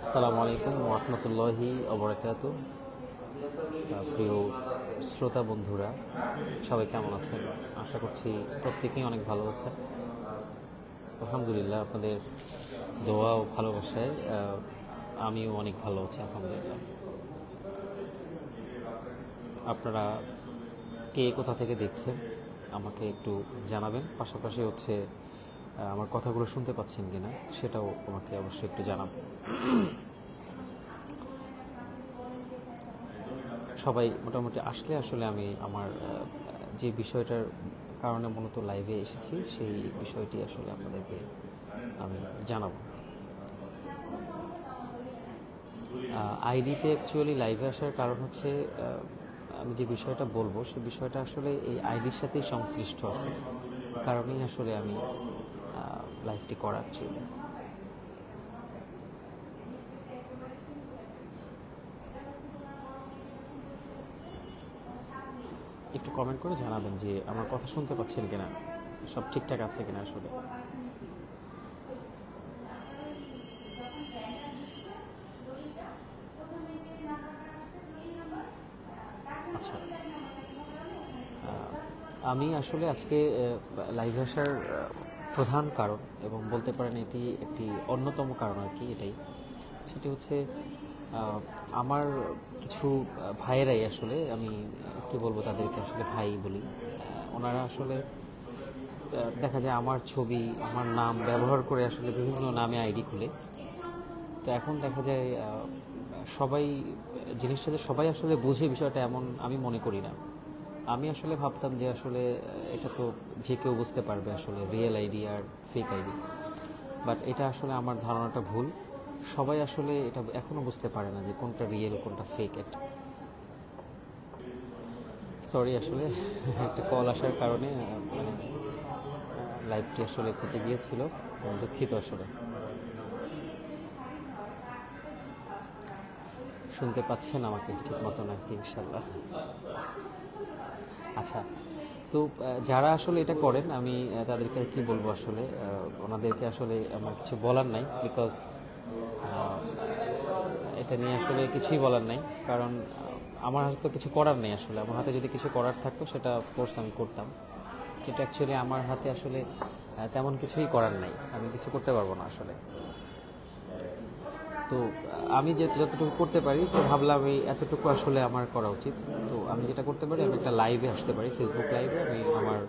আসসালামু আলাইকুম রহমতুল্লাহি অবরাকাত। প্রিয় শ্রোতা বন্ধুরা, সবাই কেমন আছেন? আশা করছি প্রত্যেকেই অনেক ভালো আছেন। আলহামদুলিল্লাহ, আপনাদের দোয়া ও ভালোবাসায় আমিও অনেক ভালো আছি আলহামদুলিল্লাহ। আপনারা কে কোথা থেকে দেখছেন আমাকে একটু জানাবেন। পাশাপাশি আমার কথাগুলো শুনতে পাচ্ছেন কিনা সেটাও আমাকে অবশ্যই একটু জানাবেন। সবাই মোটামুটি আসলে আমি আমার যে বিষয়টার কারণে মূলত লাইভে এসেছি সেই বিষয়টি আসলে আপনাদেরকে আমি জানাবো। আইডিতে অ্যাকচুয়ালি লাইভে আসার কারণ হচ্ছে আমি যে বিষয়টা বলবো সেই বিষয়টা আসলে এই আইডির সাথেই সংশ্লিষ্ট আছে, কারণেই আসলে আমি লাইভটি করা অ্যাকচুয়ালি। একটু কমেন্ট করে জানাবেন যে আমার কথা শুনতে পাচ্ছেন কিনা, সব ঠিকঠাক আছে কিনা আসলে। আচ্ছা, আমি আসলে আজকে লাইভে আসার প্রধান কারণ এবং বলতে পারেন এটি একটি অন্যতম কারণ আর কি, এটাই সেটি হচ্ছে আমার কিছু ভাইয়েরাই আসলে, আমি কী বলবো তাদেরকে আসলে ভাই বলি, ওনারা আসলে দেখা যায় আমার ছবি আমার নাম ব্যবহার করে আসলে বিভিন্ন নামে আইডি খুলে। তো এখন দেখা যায় সবাই জিনিসটা যে সবাই আসলে বুঝে বিষয়টা এমন আমি মনে করি না। আমি আসলে ভাবতাম যে আসলে এটা তো যে কেউ বুঝতে পারবে আসলে রিয়েল আইডি আর ফেক আইডি, বাট এটা আসলে আমার ধারণাটা ভুল। সবাই আসলে এটা এখনও বুঝতে পারে না যে কোনটা রিয়েল কোনটা ফেক। একটা সরি আসলে একটা কল আসার কারণে মানে লাইভটি আসলে কেটে গিয়েছিল, দুঃখিত আসলে। শুনতে পাচ্ছেন আমাকে ঠিক মতো নাকি? ইনশাল্লাহ। আচ্ছা, তো যারা আসলে এটা করেন আমি তাদেরকে আর কি বলবো আসলে, ওনাদেরকে আসলে আমার কিছু বলার নাই, বিকজ এটা নিয়ে আসলে কিছুই বলার নাই। কারণ আমার হাতে তো কিছু করার নেই আসলে। আমার হাতে যদি কিছু করার থাকতো সেটা অফকোর্স আমি করতাম, কিন্তু অ্যাকচুয়ালি আমার হাতে আসলে তেমন কিছুই করার নাই, আমি কিছু করতে পারবো না আসলে। তো আমি যে যতটুকু করতে পারি, তো ভাবলাম এই এতটুকু আসলে আমার করা উচিত। তো আমি যেটা করতে পারি, আমি একটা লাইভে আসতে পারি, ফেসবুক লাইভে আমি আমার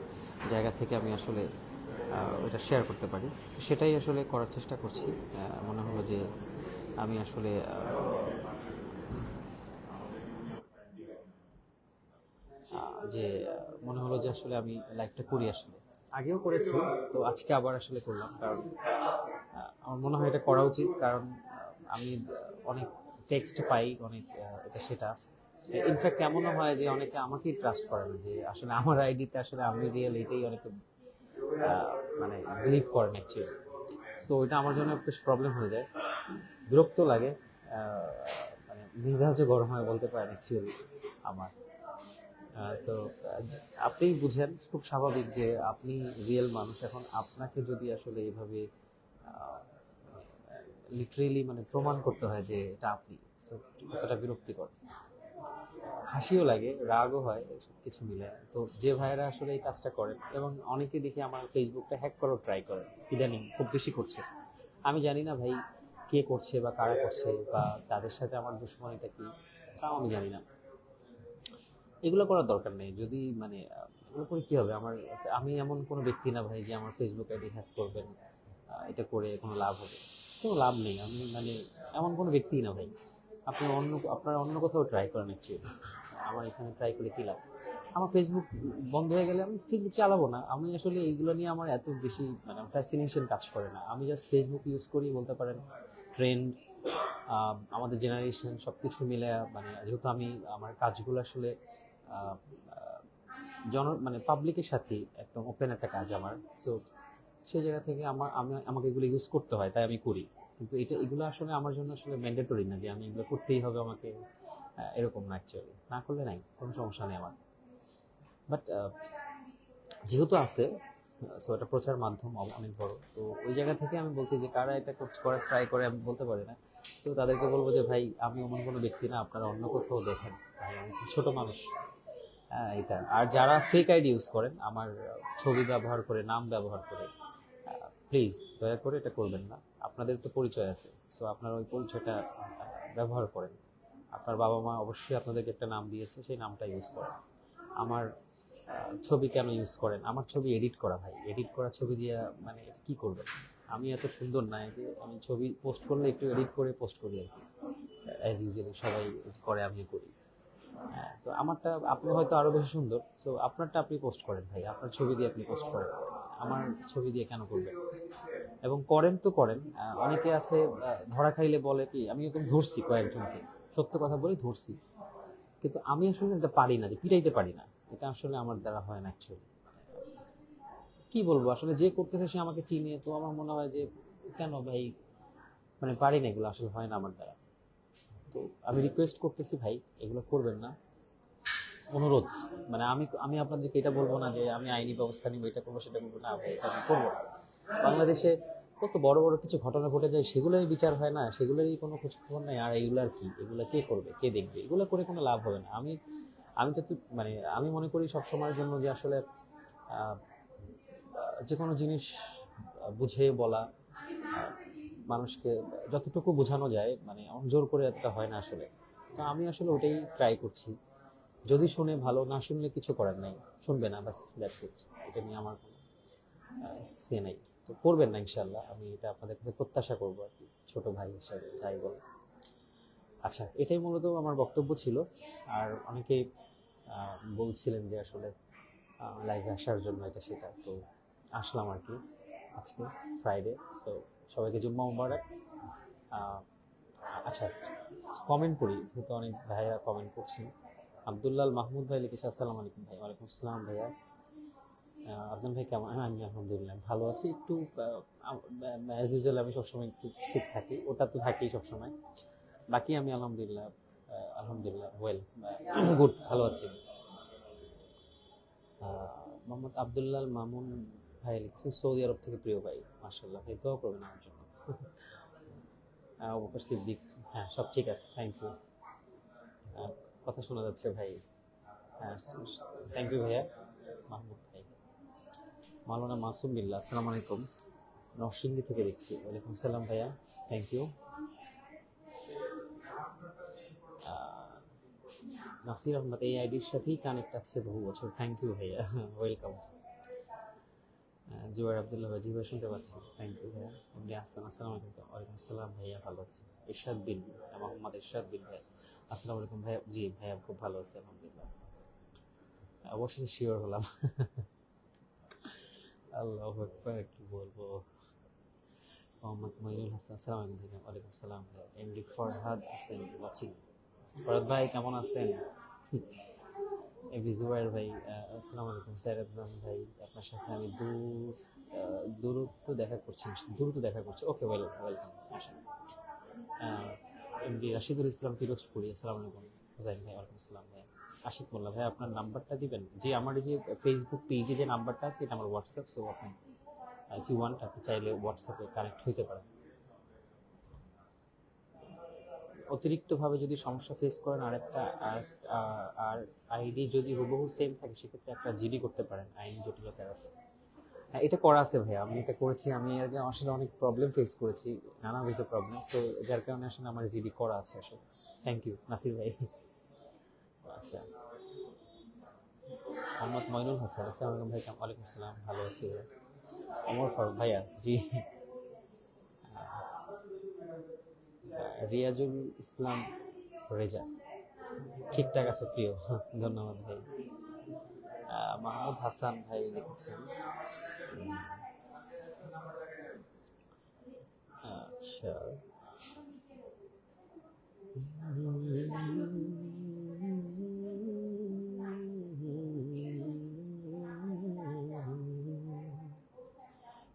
জায়গা থেকে আমি আসলে ওটা শেয়ার করতে পারি। সেটাই আসলে করার চেষ্টা করছি। মনে হলো যে আমি আসলে যে মনে হলো যে আসলে আমি লাইভটা করি আসলে। আগেও করেছি, তো আজকে আবার আসলে করলাম, কারণ আমার মনে হয় এটা করা উচিত। কারণ আমি অনেক টেক্সট পাই, অনেক এটা সেটা। ইনফ্যাক্ট এমনও হয় যে অনেকে আমাকেই ট্রাস্ট করে না, যে আসলে আমার আইডিতে আসলে আমি রিয়েল, এটাই অনেকে মানে বিলিভ করেন অ্যাকচুয়ালি। সো এটা আমার জন্য বেশ প্রবলেম হয়ে যায়, বিরক্ত লাগে, মানে মেজাজও গরম হয় বলতে পারেন অ্যাকচুয়ালি আমার। তো আপনি বুঝেন, খুব স্বাভাবিক যে আপনি রিয়েল মানুষ, এখন আপনাকে যদি আসলে এইভাবে লিটারেলি মানে প্রমাণ করতে হয় যে এটা আপনি, সো কতটা বিরক্তিকর। হাসিও লাগে, রাগও হয়, সব কিছু মিলে। তো যে ভাইয়েরা আসলে এই কাজটা করেন, এবং অনেকে দেখি আমার ফেসবুকটা হ্যাক করার ট্রাই করেন, ইদানিং খুব বেশি করছে। আমি জানি না ভাই কে করছে বা কারা করছে, বা তাদের সাথে আমার দুশ্মনীটা কি, তাও আমি জানি না। এগুলো করার দরকার নেই। যদি মানে এগুলো করে কী হবে? আমি এমন কোনো ব্যক্তি না ভাই যে আমার ফেসবুক আইডি হ্যাক করবেন, এটা করে কোনো লাভ হবে। কোনো লাভ নেই। আমি মানে এমন কোনো ব্যক্তিই না ভাই। আপনারা অন্য কোথাও ট্রাই করেন অ্যাকচুয়ালি, আমার এখানে ট্রাই করে কী লাভ? আমার ফেসবুক বন্ধ হয়ে গেলে আমি ফেসবুক চালাবো না। আমি আসলে এইগুলো নিয়ে আমার এত বেশি মানে ফ্যাসিনেশন কাজ করে না। আমি জাস্ট ফেসবুক ইউজ করি বলতে পারেন, ট্রেন্ড, আমাদের জেনারেশন সব কিছু মিলে, মানে যেহেতু আমি আমার কাজগুলো আসলে মানে পাবলিকের সাথে একদম ওপেন একটা কাজ আমার। সো সেই জায়গা থেকে আমাকে এগুলো ইউজ করতে হয়, তাই আমি করি। কিন্তু এগুলো আসলে আমার জন্য আসলে ম্যান্ডেটরি না যে আমি এগুলো করতেই হবে আমাকে, এরকম না। অ্যাকচুয়ালি না করলে নাই, কোনো সমস্যা নেই আমার। বাট যেহেতু আছে, সো এটা প্রচার মাধ্যম অনেক বড়। তো ওই জায়গা থেকে আমি বলছি যে কারা এটা করার ট্রাই করে আমি বলতে পারি না। সো তাদেরকে বলবো যে ভাই আমি এমন কোনো ব্যক্তি না, আপনারা অন্য কোথাও দেখেন, ভাই আমি খুব ছোট মানুষ। হ্যাঁ এটা। আর যারা ফেক আইডি ইউজ করেন, আমার ছবি ব্যবহার করে, নাম ব্যবহার করে, প্লিজ দয়া করে এটা করবেন না। আপনাদের তো পরিচয় আছে, সো আপনারা ওই পরিচয়টা ব্যবহার করেন। আপনার বাবা মা অবশ্যই আপনাদেরকে একটা নাম দিয়েছে, সেই নামটা ইউজ করেন। আমার ছবি কেন ইউজ করেন? আমার ছবি এডিট করা, ভাই এডিট করা ছবি দিয়ে মানে এটা কী করবেন? আমি এত সুন্দর নাই যে আমি ছবি পোস্ট করলে একটু এডিট করে পোস্ট করি আর কি, অ্যাজ ইউজুয়ালি সবাই করে, আমি করি। হ্যাঁ, তো আমারটা আপনি হয়তো আরও বেশি সুন্দর, তো আপনারটা আপনি পোস্ট করেন ভাই, আপনার ছবি দিয়ে আপনি পোস্ট করেন, আমার ছবি দিয়ে কেন করবেন? এবং করেন তো করেন। অনেকে আছে ধরা খাইলে বলে কি, আমি এরকম ধরছি কয়েকজনকে, সত্য কথা বলি ধরছি, কিন্তু আমি আসলে এটা পারি না, যে পিটাইতে পারি না, এটা আসলে আমার দ্বারা হয় না অ্যাকচুয়ালি। কি বলবো আসলে, যে করতেছে সে আমাকে চিনে, তো আমার মনে হয় যে কেন ভাই, মানে পারি না, এগুলো আসলে হয় না আমার দ্বারা। তো আমি রিকোয়েস্ট করতেছি ভাই, এগুলো করবেন না, অনুরোধ। মানে আমি আমি আপনাদেরকে এটা বলবো না যে আমি আইনি ব্যবস্থা নিব, এটা করবো সেটা করবো না ভাই, এটা আমি করবো না। বাংলাদেশে কত বড় বড় কিছু ঘটনা ঘটে যায়, সেগুলোরই বিচার হয় না, সেগুলোরই কোনো খোঁজ খবর নাই। আর এইগুলো আর কি, এগুলো কে করবে, কে দেখবে? এগুলো করে কোনো লাভ হবে না। আমি আমি যত মানে আমি মনে করি সবসময়ের জন্য যে আসলে আহ, যে কোনো জিনিস বুঝে বলা, মানুষকে যতটুকু বোঝানো যায়, মানে জোর করে এতটা হয় না আসলে। তো আমি আসলে ওটাই ট্রাই করছি। যদি শুনে ভালো, না শুনলে কিছু করার নাই, শুনবে না, বাস দ্যাটস ইট। এটা নিয়ে আমার কোনো সে নাই। তো করবেন না ইনশাল্লাহ, আমি এটা আপনাদের কাছে প্রত্যাশা করবো আর কি, ছোট ভাই হিসাবে যাই বল। আচ্ছা, এটাই মূলত আমার বক্তব্য ছিল। আর অনেকেই বলছিলেন যে আসলে লাইভে আসার জন্য, এটা সেটা, তো আসলাম আর কি আজকে ফ্রাইডে। সো সবাইকে জুম্মা মুবারক। আহ, আচ্ছা, কমেন্ট করি, যেহেতু অনেক ভাইয়া কমেন্ট করছেন। আব্দুল্লাল মাহমুদ ভাই লিখেছে, আসসালামু আলাইকুম ভাই। ওয়ালাইকুম আসসালাম ভাইয়া। আদনান ভাই কেমন? হ্যাঁ, আমি আলহামদুলিল্লাহ ভালো আছি। একটু অ্যাজ ইউজুয়াল আমি সবসময় একটু সিক থাকি, ওটা তো থাকি সবসময়। বাকি আমি আলহামদুলিল্লাহ, আলহামদুলিল্লাহ ওয়েল, গুড, ভালো আছি। মোহাম্মদ আব্দুল্লাল মামুন ভাই লিখছে, সৌদি আরব থেকে প্রিয় ভাই। মাশাআল্লাহ ভাই, দোয়া করবেন আমার জন্য। আবু বকর সিদ্দিক, হ্যাঁ সব ঠিক আছে, থ্যাংক ইউ। কথা শোনা যাচ্ছে ভাই, হ্যাঁ থ্যাংক ইউ ভাইয়া। মাহমুদ ভাই, মাওলানা মাসুম বিল্লাহ, আসসালামু আলাইকুম, নরসিংদী থেকে দেখছি। ওয়ালাইকুম সালাম ভাইয়া, থ্যাংক ইউ। নাসির আহমদ, এই আইডির সাথেই কানেক্ট আছে বহু বছর, থ্যাংক ইউ ভাইয়া, ওয়েলকাম। জুয়ার আবদুল্লাহ ভাই, জি ভাই শুনতে পাচ্ছি, থ্যাংক ইউ ভাইয়া। এমনি আসসালাম, আসসালামু আলাইকুম। ওয়ালাইকুম আসসালাম ভাইয়া, ভালো আছি। ইরশাদ বিন, মোহাম্মদ ইরশাদ বিন ভাই, আসসালামু আলাইকুম ভাইয়া। জি ভাইয়া, খুব ভালো আছি আলহামদুলিল্লাহ। অবশ্যই শিওর হলাম। আল্লাহু আকবার, কি বলবো। মোহাম্মদ মঈনুল হাসান, আসসালামু আলাইকুম ভাইয়া। ওয়ালাইকুম আসসালাম ভাইয়া। MD Farhad Hossain watching. ফরহাদ ভাই কেমন আছেন? এমডি জুবাইর ভাই, আসসালামু আলাইকুম। সাইরাত ভাই, আপনার সাথে আমি দ্রুত দেখা করছি। ওকে, ওয়েলকাম, আসেন। এমডি রাশিদুল ইসলাম পিরোজপুরি, আসসালামু আলাইকুম। হুসাইন ভাই, ওয়ালাইকুম আসসালাম ভাই। আশিক মোল্লা ভাই, আপনার নাম্বারটা দিবেন? যে আমার এই যে ফেসবুক পেজে যে নাম্বারটা আছে, এটা আমার হোয়াটসঅ্যাপ, সো আপনি ইফ ইউ ওয়ান্ট, আপনি চাইলে হোয়াটসঅ্যাপে কানেক্ট হইতে পারেন। অতিরিক্তভাবে যদি সমস্যা ফেস করেন, আর আইডি যদি হুবহু সেম থাকে, সেক্ষেত্রে একটা জিডি করতে পারেন, আইনি জটিলতার। হ্যাঁ, এটা করা আছে ভাই, আমি এটা করেছি। আমি আগে আসলে অনেক প্রবলেম ফেস করেছি, নানাবিধ প্রবলেম, তো যার কারণে আসলে আমার জিডি করা আছে আসলে। থ্যাংক ইউ নাসির ভাই। আচ্ছা, মোহাম্মদ মইনুল হাসান, আসসালামু আলাইকুম ভাই। ওয়ালাইকুম আসসালাম, ভালো আছি ভাই। ওমর ফারুক ভাইয়া, জি। রিয়াজুল ইসলাম রেজা, ঠিকঠাক আছে প্রিয়, ধন্যবাদ ভাই। মাহমুদ হাসান ভাই লিখেছেন, আচ্ছা।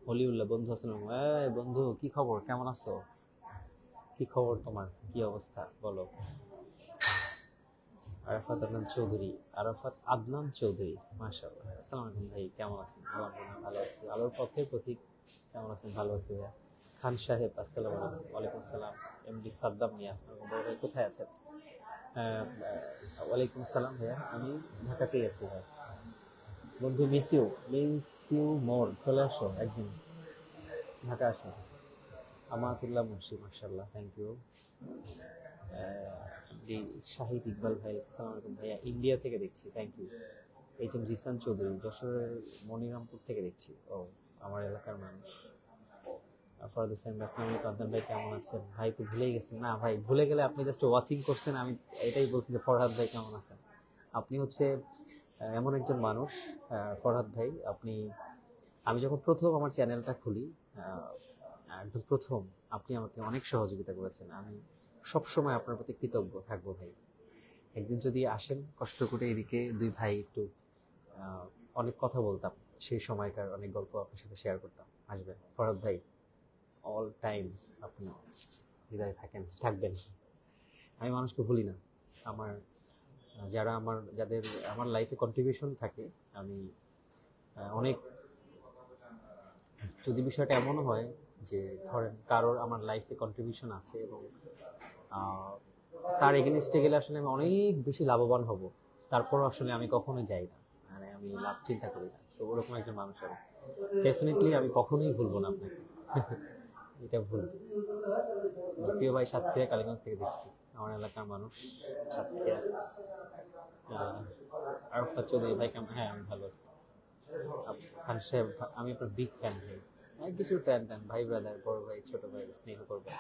হলিউল্লাহ বন্ধু, আসসালাম। বন্ধু, কি খবর, কেমন আছো? কি খবর তোমার, কি অবস্থা বলো? আরাফাত আদনান চৌধুরী, আরাফাত আদনান চৌধুরী, মাশাআল্লাহ। আসসালামু আলাইকুম ভাই, কেমন আছেন? আলহামদুলিল্লাহ ভালো আছি। আলোর পথের পথিক, কেমন আছেন? ভালো আছি ভাইয়া। খান সাহেব, আসসালামু আলাইকুম। ওয়ালাইকুম আসসালাম। এমডি সাদ্দাম নিয়াজ, বড় ভাই কোথায় আছেন? ওয়ালাইকুম আসসালাম ভাইয়া, আমি ঢাকাতেই আছি ভাই। বন্ধু মিস ইউ মোর, চলে আসো একদিন, ঢাকা আসো। আমাতুল্লাহ মুন্সি, মাশাআল্লাহ, থ্যাংক ইউ। জি, শাহিদ ইকবাল ভাই, আসসালামু আলাইকুম ভাইয়া, ইন্ডিয়া থেকে দেখছি, thank you. H M Jisan Chowdhury, যশোরের মনিরামপুর থেকে দেখছি। ও, আমার এলাকার মানুষ। ফরহাদ হোসেন, আসসালামু আলাইকুম। আদনান ভাই কেমন আছেন? ভাই তো ভুলেই গেছেন। না ভাই, ভুলে গেলে আপনি জাস্ট ওয়াচিং করছেন, আমি এটাই বলছি যে ফরহাদ ভাই কেমন আছেন। আপনি হচ্ছে এমন একজন মানুষ, ফরহাদ ভাই, আমি যখন প্রথম আমার চ্যানেলটা খুলি, একদম প্রথম, আপনি আমাকে অনেক সহযোগিতা করেছেন। আমি সবসময় আপনার প্রতি কৃতজ্ঞ থাকবো ভাই। একদিন যদি আসেন কষ্ট করে এদিকে, দুই ভাই একটু অনেক কথা বলতাম, সেই সময়কার অনেক গল্প আপনার সাথে শেয়ার করতাম। আসবেন ফরহাদ ভাই, অল টাইম আপনি হৃদয়ে থাকবেন। আমি মানুষকে ভুলি না। আমার যাদের আমার লাইফে কন্ট্রিবিউশন থাকে, আমি অনেক, যদি বিষয়টা এমনও হয় যে ধরেন কারোর আমার লাইফে কন্ট্রিবিউশন আছে এবং তার এগেনস্টে গেলে আসলে আমি অনেক বেশি লাভবান হব, তারপরও আসলে আমি কখনোই যাই না, মানে আমি লাভ চিন্তা করি না। সো ওরকম একজন মানুষ আমি, ডেফিনেটলি আমি কখনোই ভুলবো না আপনাকে। এটা ভুল। প্রিয় ভাই, সাতক্ষীরা কালীগঞ্জ থেকে দেখছি, আমার এলাকার মানুষ, সাতক্ষীরা। আরফাত চৌধুরী ভাই কেমন? হ্যাঁ, আমি ভালো আছি। খান সাহেব, আমি আপনার বিগ ফ্যান ভাই। অনেক কিছুর ফ্যান ভাই, ব্রাদার, বড় ভাই, ছোট ভাই, স্নেহ করবেন।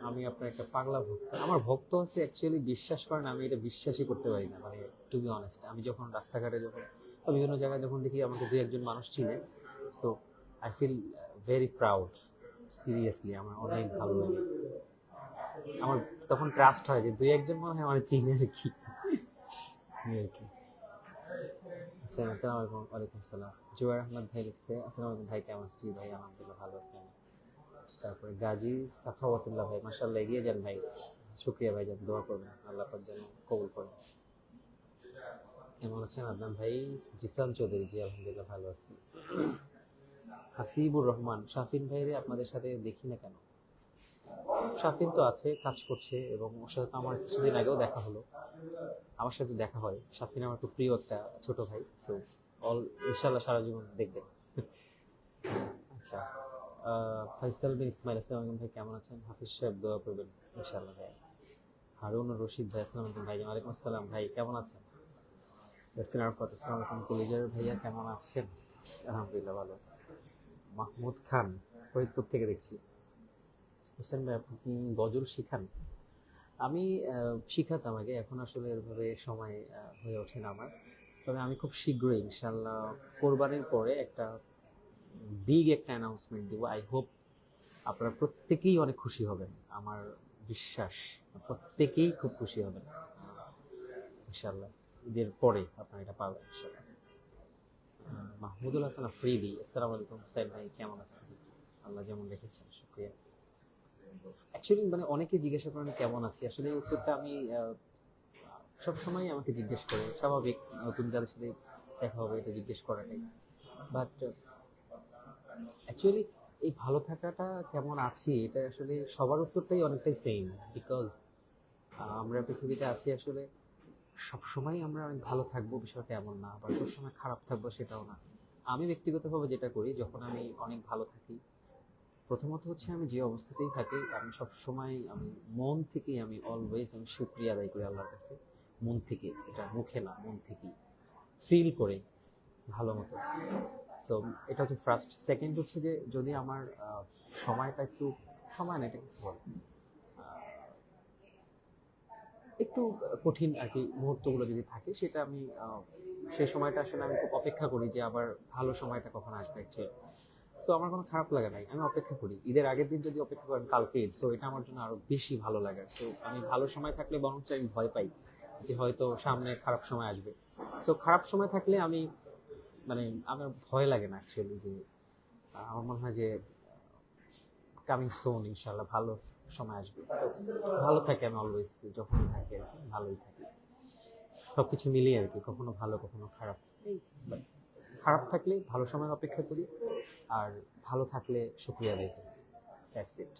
আমি আপনার একটা পাগলা ভক্ত। আমার ভক্ত আছে অ্যাকচুয়ালি, বিশ্বাস করেন আমি এটা বিশ্বাসই করতে পারি না, মানে টু বি অনেস্ট। আমি যখন রাস্তাঘাটে বা বিভিন্ন জায়গায় যখন দেখি আমাকে দুই একজন মানুষ চিনে, so I feel very proud. Seriously আমার অনেক ভালো লাগে। আমার তখন ট্রাস্ট হয় যে দুই একজন মনে হয় আমার চিনে আর কি। আসসালামু আলাইকুম। ওয়ালাইকুম আসসালাম। জুয়ার আহমদ ভাই লিখছে, আসসালামু আলাইকুম ভাই, কেমন আছি? ভাই আলহামদুলিল্লাহ ভালো আছি আমি। তারপরে গাজী সাখাওয়াতুল্লাহ ভাই, মাশাআল্লাহ, এগিয়ে যান ভাই। শুক্রিয়া ভাই, যান, দোয়া করবেন, আল্লাহ পাক যেন কবুল করেন। কেমন আছেন আদনান ভাই? জিসান চৌধুরী, জি আলহামদুলিল্লাহ ভালো আছি। হাসিবুর রহমান, শাফিন ভাইরে আপনাদের সাথে দেখি না কেন? শাফিন তো আছে, কাজ করছে, এবং ওর সাথে তো আমার কিছুদিন আগেও দেখা হলো। আমার সাথে দেখা হয়। শাফিন আমার খুব প্রিয় একটা ছোট ভাই। সো ইনশাল্লাহ সারা জীবন দেখবেন। আচ্ছা, ফাইসাল বিন ইসমাইল, আসসালামু আলাইকুম ভাই, কেমন আছেন? হাফিজ সাহেব, দোয়া করবেন ইনশাল্লাহ ভাই। হারুন রশিদ ভাই, আসসালামু আলাইকুম ভাই। ওয়ালাইকুম আসসালাম ভাই, কেমন আছেন? ইয়াসিন আরফাত, আসসালামু আলাইকুম কলেজের ভাইয়া, কেমন আছেন? আলহামদুলিল্লাহ ভালো আছি। মাহমুদ খান, ফরিদপুর থেকে দেখছি। হোসেন ভাই, আপনি কি গজল শিখান? আমি শিখাতাম আগে, এখন আসলে এভাবে সময় হয়ে ওঠে না আমার। তবে আমি খুব শীঘ্রই ইনশাল্লাহ কোরবানির পরে একটা বিগ একটা অ্যানাউন্সমেন্ট দিব। আই হোপ আপনারা প্রত্যেকেই অনেক খুশি হবেন, আমার বিশ্বাস প্রত্যেকেই খুব খুশি হবেন ইনশাল্লাহ। ঈদের পরে আপনারা এটা পাবেন ইনশাল্লাহ। মাহমুদুল হাসান আফ্রিদি, আসসালামু আলাইকুম সাইদ ভাই, কেমন আছেন? আল্লাহ যেমন রেখেছেন, শুকরিয়া। অ্যাকচুয়ালি মানে অনেকে জিজ্ঞাসা করেন কেমন আছি, আসলে এই উত্তরটা আমি সবসময় আমাকে জিজ্ঞেস করে, স্বাভাবিক, নতুন যাদের সাথে দেখা হবে এটা জিজ্ঞেস করাটাই। বাট অ্যাকচুয়ালি এই ভালো থাকাটা কেমন আছি, এটা আসলে সবার উত্তরটাই অনেকটাই সেম। বিকজ আমরা পৃথিবীতে আছি আসলে সবসময় আমরা অনেক ভালো থাকবো বিষয়টা এমন না, আবার সবসময় খারাপ থাকবো সেটাও না। আমি ব্যক্তিগতভাবে যেটা করি, যখন আমি অনেক ভালো থাকি, প্রথমত হচ্ছে আমি যে অবস্থাতেই থাকি, আমি সবসময় আমি মন থেকেই আমি অলওয়েজ আমি শুকরিয়া আদায় করি আল্লাহর কাছে, মন থেকে, এটা মুখে না, মন থেকেই ফিল করে ভালো মতো। সো এটা হচ্ছে ফার্স্ট। সেকেন্ড হচ্ছে যে যদি আমার সময়টা একটু, সময় না, এটা একটু কঠিন আর কি মুহূর্তগুলো যদি থাকে, সেটা আমি সেই সময়টা আসলে আমি খুব অপেক্ষা করি যে আবার ভালো সময়টা কখন আসবে অ্যাকচুয়ালি। সো আমার কোনো খারাপ লাগে নাই, আমি অপেক্ষা করি। ঈদের আগের দিন যদি অপেক্ষা করেন কালকে ঈদ, সো এটা আমার জন্য আরো বেশি ভালো লাগে। সো আমি ভালো সময় থাকলে বরঞ্চ আমি ভয় পাই যে হয়তো সামনে খারাপ সময় আসবে। সো খারাপ সময় থাকলে আমি, মানে আমার ভয় লাগে না অ্যাকচুয়ালি, যে আমার মনে হয় যে কামিং সুন ইনশাল্লাহ ভালো সময় আসবে। So, ভালো থাকে আমি অলওয়েজ যখনই থাকি আর কি, ভালোই থাকি। সব কিছু মিলিয়ে আর কি, কখনো ভালো কখনো খারাপ। But খারাপ থাকলে ভালো সময় অপেক্ষা করি, আর ভালো থাকলে শুকরিয়া আদায় করি। That's it.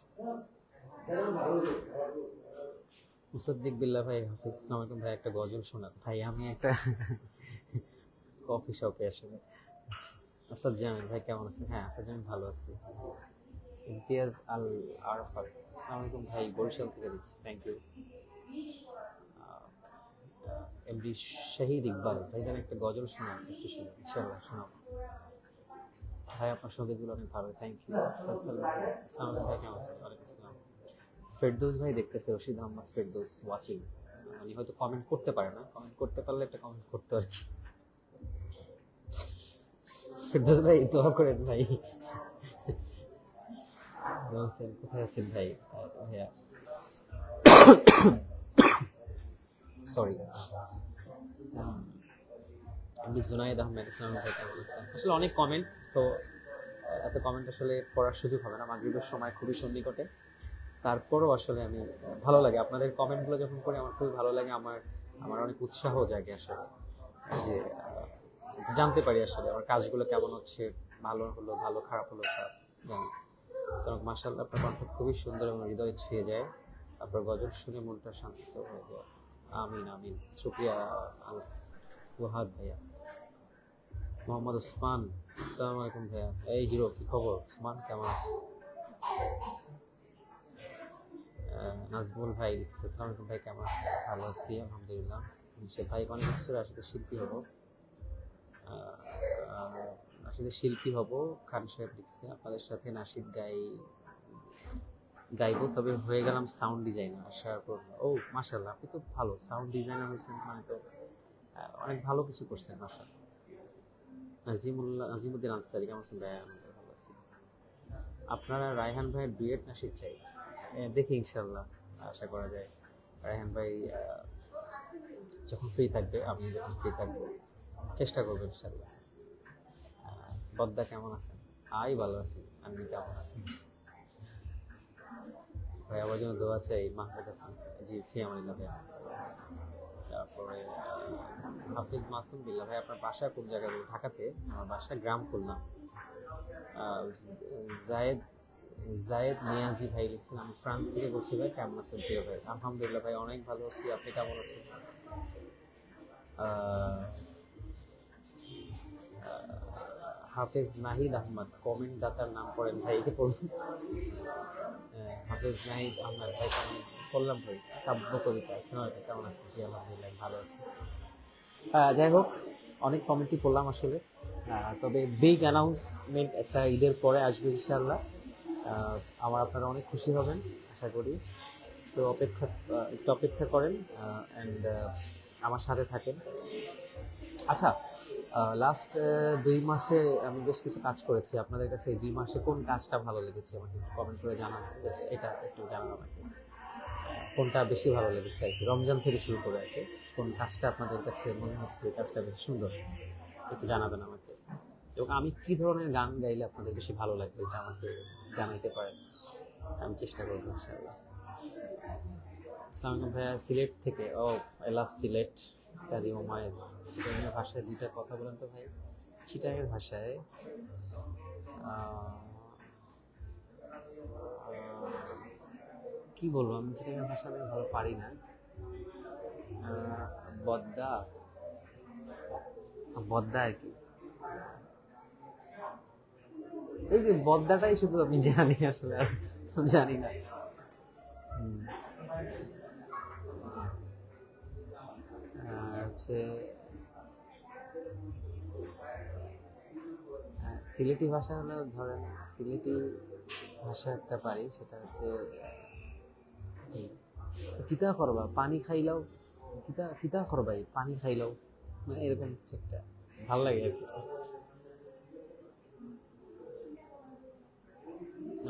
মুসাদ্দিক বিল্লাহ ভাই, হাফিজ, আসসালামু আলাইকুম ভাই, একটা গজল শোনান ভাই। আমি একটা কফি শপে আসলে। আচ্ছা, আসাদ জামিল ভাই কেমন আছেন? হ্যাঁ, আসাদ জামিল ভালো আছি। ইমতিয়াজ আল আরফাত, আসসালামু আলাইকুম ভাই, বরিশাল থেকে দিচ্ছি, thank you. MD Shahid Iqbal ভাই, যেন একটা গজল শোনান, একটু শুনুন ইনশাআল্লাহ শোনাবো ভাই। আপনার সঙ্গীতগুলো অনেক ভালো, থ্যাংক ইউ। আসসালামু আলাইকুম ভাই, কেমন আছেন? ওয়ালাইকুম আসসালাম। ফেরদৌস ভাই দেখতেছে, রশিদ আহমদ ফেরদৌস ওয়াচিং। উনি হয়তো কমেন্ট করতে পারে না, কমেন্ট করতে পারলে একটা কমেন্ট করতে আর কি। ফেরদৌস ভাই দোয়া করেন ভাই। কোথায় আছেন ভাই? ভাইয়া সরি। আমি জুনায়েদ আহমেদ, ইসলাম ভাই কেমন আছেন? আসলে অনেক কমেন্ট, সো এত কমেন্ট আসলে পড়ার সুযোগ হবে না, মাগরিবের সময় খুবই সন্নিকটে। তারপরও আসলে আমি ভালো লাগে আপনাদের কমেন্টগুলো যখন করি, আমার খুবই ভালো লাগে। আমার আমার অনেক উৎসাহ জাগে আসলে, যে জানতে পারি আসলে আমার কাজগুলো কেমন হচ্ছে, ভালো হলো ভালো, খারাপ হলো খারাপ। মাশাআল্লাহ, আপনার কণ্ঠ খুবই সুন্দর এবং হৃদয় ছুঁয়ে যায়। আপনার গজল শুনে মনটা শান্ত হয়ে যায়। আমিন আমিন, শুকরিয়া আল ফুহাদ ভাইয়া। মোহাম্মদ ওসমান, আসসালামু আলাইকুম ভাইয়া। এই হিরো, কি খবর? ওসমান কেমন আছে? নাজমুল ভাই লিখছে, আসসালামু আলাইকুম ভাই, কেমন আছেন? ভালো আছি আলহামদুলিল্লাহ। সে ভাই অনেক কিছু আসলে শিল্পী হব, আসলে শিল্পী হব। খান সাহেব লিখছে, আপনাদের সাথে নাশিদ গাইবো, তবে হয়ে গেলাম সাউন্ড ডিজাইনার, আশা করব। ও মাশাআল্লাহ, আপনি তো ভালো সাউন্ড ডিজাইনার হয়েছেন, মানে তো অনেক ভালো কিছু করছেন মাশাআল্লাহ। নাজিমুদ্দিন আনসারি, কেমন আছেন ভাই? ভালো আছি। আপনারা রায়হান ভাইয়ের ডুয়েট নাশিদ চাই, দেখি ইনশাল্লাহ, আশা করা যায়। রায়হান ভাই যখন ফ্রি থাকবে, আমি যখন ফ্রি থাকবো, চেষ্টা করবো ইনশাল্লাহ। বদ্দা কেমন আছেন? ভালো আছি। আপনি কেমন আছেন ভাই? আমার জন্য দোয়া চাই। মাহমুদ হাসান, জি ফি আমানিল্লাহ ভাই। তারপরে হাফিজ মাসুম বিল্লাহ ভাই, আপনার বাসা কোন জায়গায়? ঢাকাতে, আমার বাসা গ্রাম খুলনা। জায়েদ জায়েদ নিয়াজি ভাই লিখছেন, আমি ফ্রান্স থেকে বলছি ভাই, কেমন আছেন প্রিয় ভাই? আলহামদুলিল্লাহ ভাই, অনেক ভালো আছি, আপনি কেমন আছেন? হাফেজ নাহিদ আহমদ, কমেন্ট দাতার নাম পড়েন ভাই, এই যে পড়ুন। হাফেজ নাহিদ আহমদ ভাই, কেমন বললাম ভাই? কাব্য কবিতা, আসসালামু আলাইকুম, কেমন আছেন? জি আলহামদুলিল্লাহ ভালো আছি। যাই হোক, অনেক কমেন্টই করলাম আসলে। তবে বিগ অ্যানাউন্সমেন্ট একটা ঈদের পরে আসবে ইনশাআল্লাহ। আমার আপনারা অনেক খুশি হবেন আশা করি। সো একটু অপেক্ষা করেন, অ্যান্ড আমার সাথে থাকেন। আচ্ছা, লাস্ট 2 মাসে আমি বেশ কিছু কাজ করেছি। আপনাদের কাছে এই 2 মাসে কোন কাজটা ভালো লেগেছে আমাকে কমেন্ট করে জানান। এটা একটু জানান আমাকে, কোনটা বেশি ভালো লেগেছে আর কি, রমজান থেকে শুরু করে আর কি। কোন কাজটা আপনাদের কাছে মনে হচ্ছে যে কাজটা বেশ সুন্দর, একটু জানাবেন আমাকে। এবং আমি কী ধরনের গান গাইলে আপনাদের বেশি ভালো লাগবে, এটা আমাকে জানাইতে পারেন, আমি চেষ্টা করবো ইনশাআল্লাহ। আসসালামু আলাইকুম ভাইয়া, সিলেট থেকে। ও, আই লাভ সিলেট। কারি ওমায়ের চিটাঙের ভাষায় 2টা কথা বলেন তো ভাই। চিটাঙের ভাষায় কি বলবো, আমি চিটাঙের ভাষা আমি ভালো পারি না। বদ্দা বদ্দা আর কি, এই যে বদ্দাটাই শুধু আমি জানি, আসলে আর জানি না। হচ্ছে সিলেটি ভাষা হলো, ধরেন সিলেটি ভাষা একটা পারি, সেটা হচ্ছে কিতা করবা পানি খাইলাও, কিতা কিতা করবাই পানি খাইলাও, মানে এরকম হচ্ছে একটা, ভালো লাগে আর কি।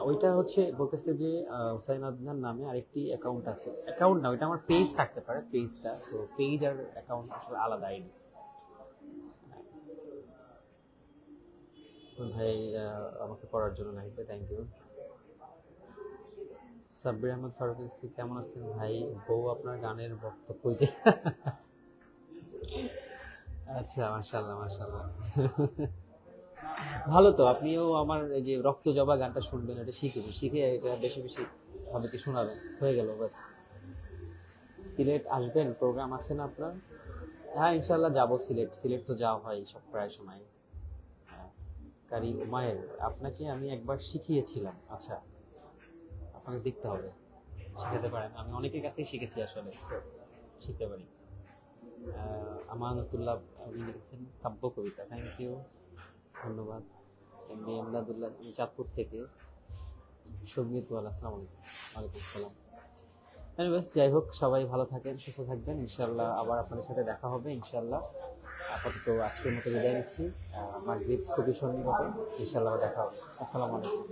ওইটা হচ্ছে বলতেছে যে হুসাইন আদনান নামে আরেকটি অ্যাকাউন্ট আছে, অ্যাকাউন্ট না ওইটা, আমার পেজ থাকতে পারে, পেজটা। সো পেজ আর অ্যাকাউন্ট আসলে আলাদা আইডি। ভাই আমাকে পড়ার জন্য নাহিদ ভাই, থ্যাংক ইউ। সাব্বির আহমদ ফারুক এসি, কেমন আছেন ভাই? বউ আপনার গানের ভক্ত কইতে। আচ্ছা, মাশাআল্লাহ মাশাআল্লাহ। ভালো তো, আপনিও আমার এই যে রক্ত জবা গানটা শুনবেন, এটা শিখেছি, শিখে এটা বেশি বেশি ভাবে শোনাবেন, হয়ে গেল বাস। সিলেট আসবেন, প্রোগ্রাম আছে না আপনার? হ্যাঁ ইনশাল্লাহ যাবো সিলেট, সিলেট তো যাওয়া হয় সব প্রায় সময়। হ্যাঁ। কারি উমায়ের, আপনাকে আমি একবার শিখিয়েছিলাম, আচ্ছা আপনাকে দেখতে হবে, শিখাতে পারেন, আমি অনেকের কাছেই শিখেছি আসলে, so, শিখতে পারি। আমানতুল্লাহ আপনি লিখেছেন কাব্য কবিতা, থ্যাংক ইউ, ধন্যবাদ। এমনি এমদাদুল্লাহ, আমি চাঁদপুর থেকে। সঙ্গীত ওয়াল, আসসালামু আলাইকুম। ওয়ালাইকুম আসসালাম। এনিওয়েজ, যাই হোক, সবাই ভালো থাকেন, সুস্থ থাকবেন, ইনশাল্লাহ আবার আপনাদের সাথে দেখা হবে ইনশাল্লাহ। আপাতত আজকের মতো বিদায় নিচ্ছি। আমার গ্রিপ খুবই সন্নিকটে, ইনশাল্লাহ দেখা হবে। আসসালামু আলাইকুম।